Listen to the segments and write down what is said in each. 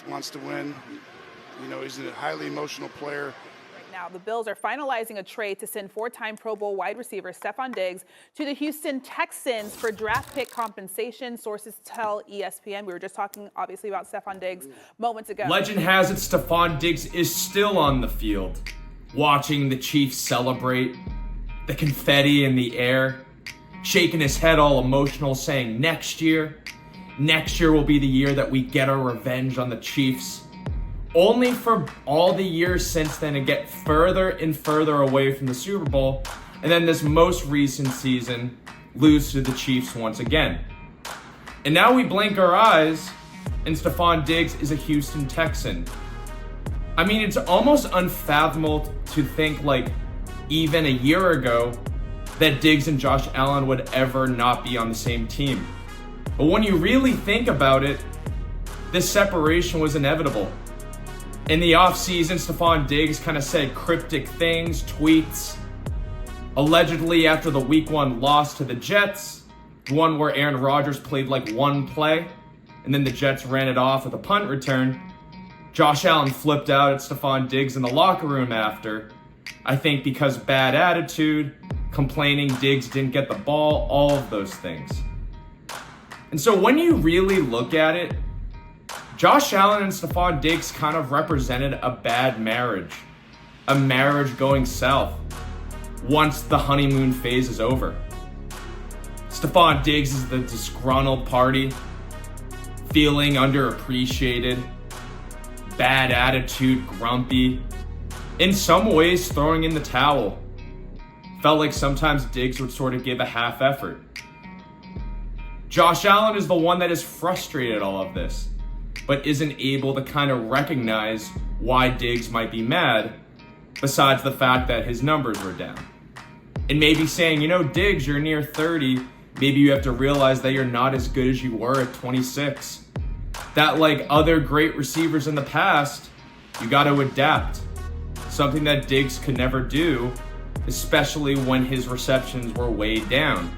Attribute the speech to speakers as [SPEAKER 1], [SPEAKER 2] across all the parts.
[SPEAKER 1] wants to win. You know, he's a highly emotional player.
[SPEAKER 2] Now, the Bills are finalizing a trade to send four-time Pro Bowl wide receiver Stefon Diggs to the Houston Texans for draft pick compensation, sources tell ESPN. We were just talking, obviously, about Stefon Diggs moments ago.
[SPEAKER 3] Legend has it Stefon Diggs is still on the field, watching the Chiefs celebrate, the confetti in the air, shaking his head all emotional, saying, next year will be the year that we get our revenge on the Chiefs. Only for all the years since then to get further and further away from the Super Bowl, and then this most recent season, lose to the Chiefs once again. And now we blink our eyes, and Stefon Diggs is a Houston Texan. I mean, it's almost unfathomable to think, like, even a year ago, that Diggs and Josh Allen would ever not be on the same team. But when you really think about it, this separation was inevitable. In the offseason, Stefon Diggs kind of said cryptic things, tweets. Allegedly, after the Week 1 loss to the Jets, one where Aaron Rodgers played like one play, and then the Jets ran it off with a punt return, Josh Allen flipped out at Stefon Diggs in the locker room after. I think because bad attitude, complaining Diggs didn't get the ball, all of those things. And so when you really look at it, Josh Allen and Stefon Diggs kind of represented a bad marriage. A marriage going south once the honeymoon phase is over. Stefon Diggs is the disgruntled party, feeling underappreciated, bad attitude, grumpy, in some ways throwing in the towel. Felt like sometimes Diggs would sort of give a half effort. Josh Allen is the one that is frustrated at all of this, but isn't able to kind of recognize why Diggs might be mad, besides the fact that his numbers were down. And maybe saying, you know, Diggs, you're near 30, maybe you have to realize that you're not as good as you were at 26. That, like other great receivers in the past, you got to adapt. Something that Diggs could never do, especially when his receptions were way down.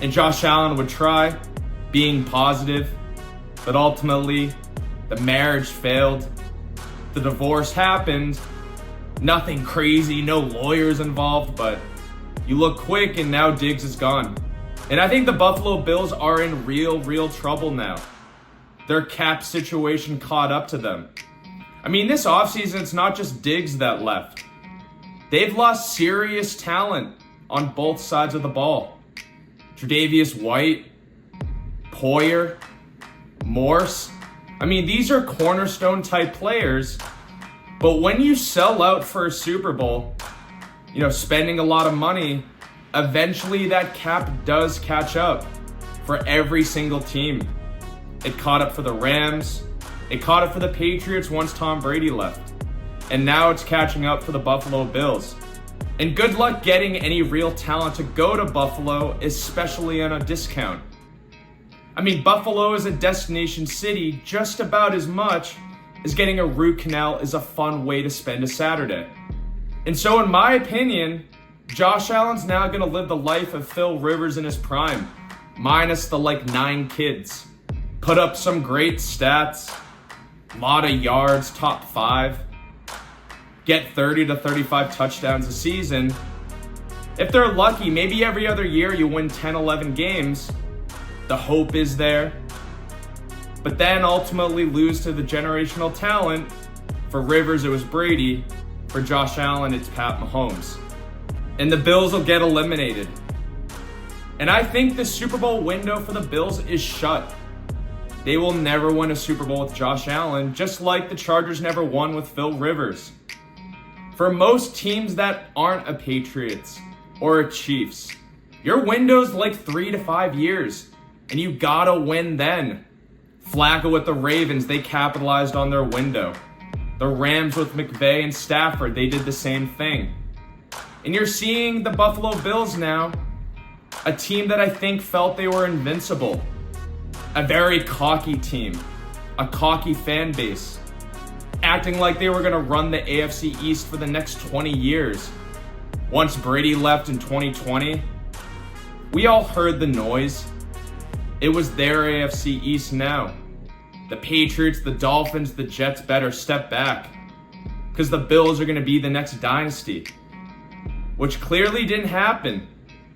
[SPEAKER 3] And Josh Allen would try, being positive, but ultimately, the marriage failed. The divorce happened. Nothing crazy, no lawyers involved, but you look quick and now Diggs is gone. And I think the Buffalo Bills are in real trouble now. Their cap situation caught up to them. I mean, this offseason, it's not just Diggs that left. They've lost serious talent on both sides of the ball. Tre'Davious White, Poyer, Morse. I mean, these are cornerstone type players, but when you sell out for a Super Bowl, you know, spending a lot of money, eventually that cap does catch up for every single team. It caught up for the Rams. It caught up for the Patriots once Tom Brady left. And now it's catching up for the Buffalo Bills. And good luck getting any real talent to go to Buffalo, especially on a discount. I mean, Buffalo is a destination city just about as much as getting a root canal is a fun way to spend a Saturday. And so in my opinion, Josh Allen's now going to live the life of Phil Rivers in his prime, minus the 9 kids. Put up some great stats, lot of yards, top 5, get 30 to 35 touchdowns a season. If they're lucky, maybe every other year you win 10, 11 games. The hope is there. But then ultimately lose to the generational talent. For Rivers, it was Brady. For Josh Allen, it's Pat Mahomes. And the Bills will get eliminated. And I think the Super Bowl window for the Bills is shut. They will never win a Super Bowl with Josh Allen, just like the Chargers never won with Phil Rivers. For most teams that aren't a Patriots or a Chiefs, your window's 3 to 5 years. And you gotta win then. Flacco with the Ravens, they capitalized on their window. The Rams with McVay and Stafford, they did the same thing. And you're seeing the Buffalo Bills now, a team that I think felt they were invincible. A very cocky team, a cocky fan base, acting like they were gonna run the AFC East for the next 20 years. Once Brady left in 2020, we all heard the noise. It was their AFC East now. the Patriots, the Dolphins, the Jets better step back, because the Bills are going to be the next dynasty, which clearly didn't happen,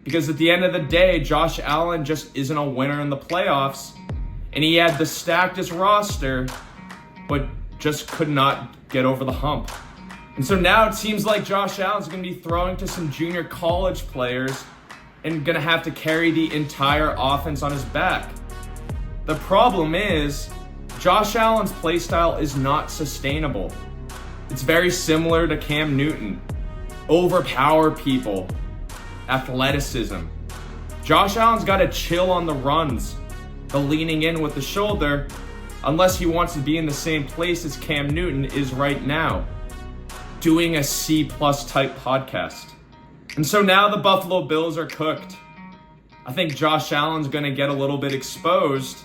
[SPEAKER 3] because at the end of the day, Josh Allen just isn't a winner in the playoffs, and he had the stackest roster, but just could not get over the hump. And so now it seems like Josh Allen's going to be throwing to some junior college players and going to have to carry the entire offense on his back. The problem is, Josh Allen's play style is not sustainable. It's very similar to Cam Newton. Overpower people. Athleticism. Josh Allen's got to chill on the runs, the leaning in with the shoulder, unless he wants to be in the same place as Cam Newton is right now, doing a C+ type podcast. And so now the Buffalo Bills are cooked. I think Josh Allen's going to get a little bit exposed.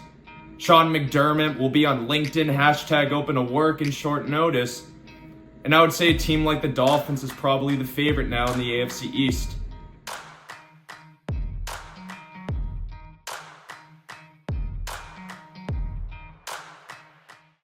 [SPEAKER 3] Sean McDermott will be on LinkedIn, #open-to-work in short notice. And I would say a team like the Dolphins is probably the favorite now in the AFC East.